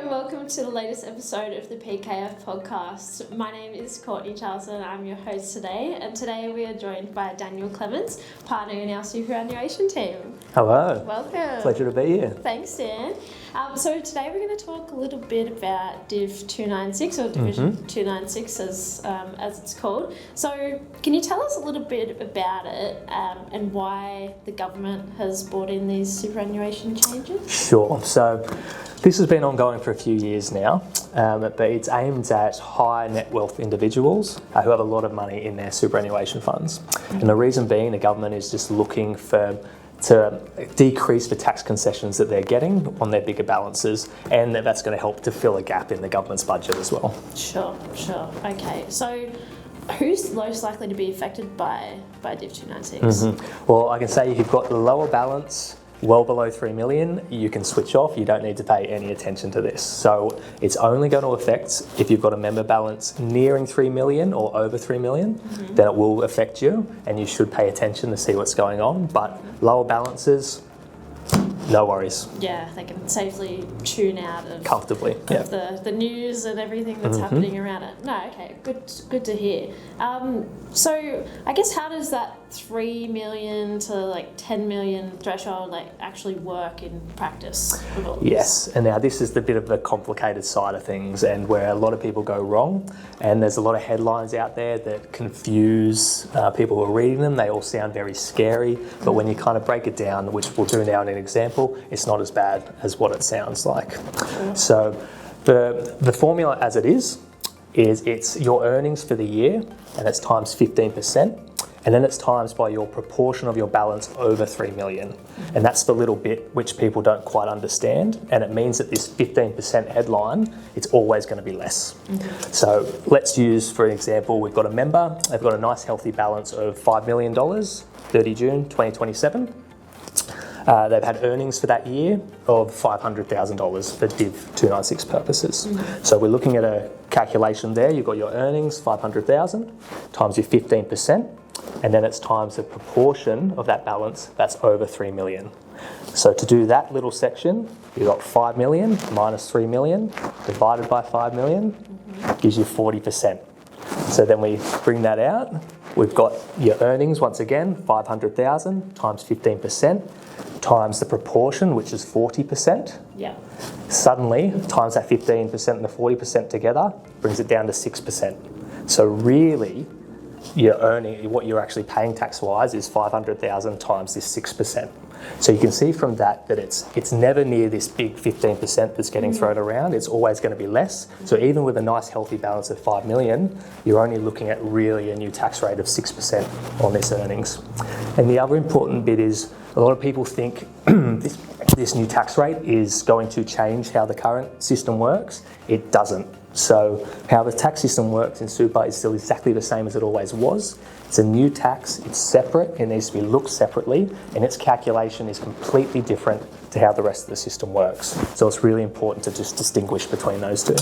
and welcome to the latest episode of the PKF Podcast. My name is Courtney Charleson, I'm your host today, and today we are joined by Daniel Clements, partner in our superannuation team. Hello. Welcome. Pleasure to be here. Thanks, Dan. So today we're going to talk a little bit about Div 296, or Division 296 as it's called. So can you tell us a little bit about it and why the government has brought in these superannuation changes? Sure. So this has been ongoing for a few years now, but it's aimed at high net wealth individuals who have a lot of money in their superannuation funds. And the reason being the government is just looking to decrease the tax concessions that they're getting on their bigger balances, and that's going to help to fill a gap in the government's budget as well. Sure. Okay, so who's most likely to be affected by Div 296? Well, I can say if you've got the lower balance, well below 3 million, you can switch off. You don't need to pay any attention to this. So it's only going to affect if you've got a member balance nearing 3 million or over 3 million, then it will affect you, and you should pay attention to see what's going on. But lower balances, no worries. Yeah, they can safely tune out of Comfortably, the news and everything that's happening around it. No, okay, good to hear. So I guess how does that 3 million to 10 million threshold actually work in practice with all this? Yes, and now this is the bit of the complicated side of things, and where a lot of people go wrong, and there's a lot of headlines out there that confuse people who are reading them. They all sound very scary, but when you kind of break it down, which we'll do now in an example, it's not as bad as what it sounds like. Sure. So the formula as it is it's your earnings for the year, and it's times 15%. And then it's times by your proportion of your balance over 3 million. And that's the little bit which people don't quite understand. And it means that this 15% headline, it's always going to be less. So let's use, for example, we've got a member, they've got a nice healthy balance of $5 million, 30 June 2027. They've had earnings for that year of $500,000 for Div 296 purposes. So we're looking at a calculation there. You've got your earnings, $500,000, times your 15%. And then it's times the proportion of that balance that's over 3 million. So to do that little section, you've got 5 million minus 3 million divided by 5 million gives you 40%. So then we bring that out. We've got your earnings, once again, 500,000 times 15% times the proportion, which is 40%. Yeah. Suddenly, times that 15% and the 40% together brings it down to 6%. So really, you're earning, what you're actually paying tax-wise is 500,000 times this 6%. So you can see from that it's never near this big 15% that's getting thrown around. It's always going to be less. So even with a nice healthy balance of 5 million, you're only looking at really a new tax rate of 6% on this earnings. And the other important bit is a lot of people think this new tax rate is going to change how the current system works. It doesn't. So how the tax system works in super is still exactly the same as it always was. It's a new tax, it's separate, it needs to be looked separately, and its calculation is completely different to how the rest of the system works. So it's really important to just distinguish between those two.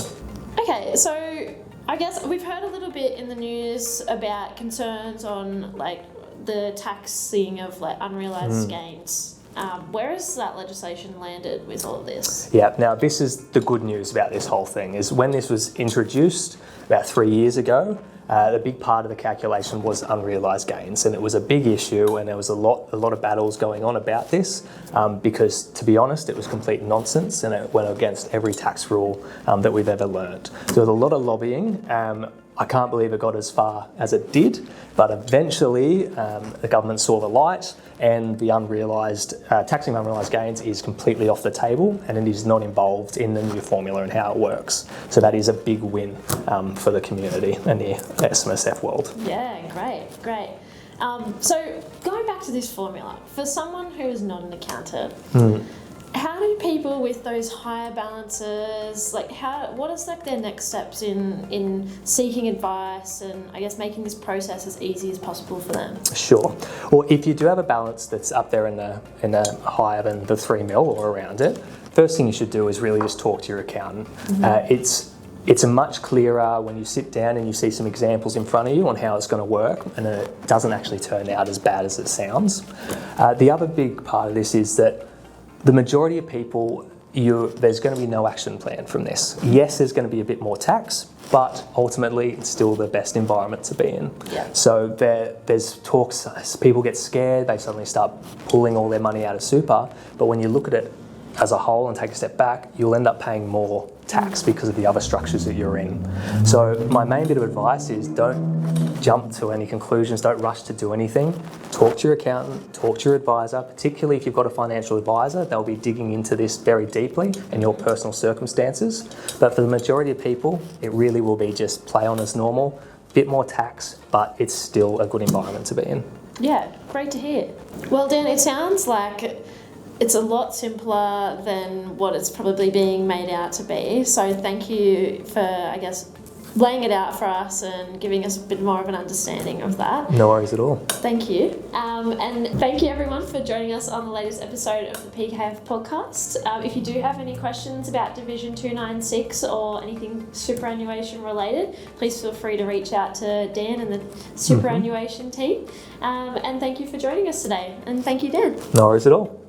Okay, so I guess we've heard a little bit in the news about concerns on the taxing of unrealised gains. Where has that legislation landed with all of this? Yeah, now this is the good news about this whole thing, is when this was introduced about 3 years ago, the big part of the calculation was unrealised gains, and it was a big issue, and there was a lot of battles going on about this, because to be honest, it was complete nonsense, and it went against every tax rule that we've ever learned. So there was a lot of lobbying. I can't believe it got as far as it did, but eventually the government saw the light, and the taxing of unrealised gains is completely off the table, and it is not involved in the new formula and how it works. So that is a big win for the community and the SMSF world. Yeah, great. So going back to this formula, for someone who is not an accountant, how do people with those higher balances, what is their next steps in seeking advice and I guess making this process as easy as possible for them? Sure. Well, if you do have a balance that's up there in the higher than the 3 mil or around it, first thing you should do is really just talk to your accountant. It's a much clearer when you sit down and you see some examples in front of you on how it's going to work, and it doesn't actually turn out as bad as it sounds. The other big part of this is that the majority of people there's going to be no action plan from this. Yes, there's going to be a bit more tax, but ultimately it's still the best environment to be in. Yeah. So there's talks, people get scared, they suddenly start pulling all their money out of super, but when you look at it as a whole and take a step back, you'll end up paying more tax because of the other structures that you're in. So my main bit of advice is don't jump to any conclusions, don't rush to do anything. Talk to your accountant, talk to your advisor, particularly if you've got a financial advisor, they'll be digging into this very deeply and your personal circumstances. But for the majority of people, it really will be just play on as normal, bit more tax, but it's still a good environment to be in. Yeah, great to hear. Well, Dan, it sounds like it's a lot simpler than what it's probably being made out to be. So thank you for, I guess, laying it out for us and giving us a bit more of an understanding of that. No worries at all. Thank you. And thank you everyone for joining us on the latest episode of the PKF Podcast. If you do have any questions about Division 296 or anything superannuation related, please feel free to reach out to Dan and the superannuation team. And thank you for joining us today. And thank you, Dan. No worries at all.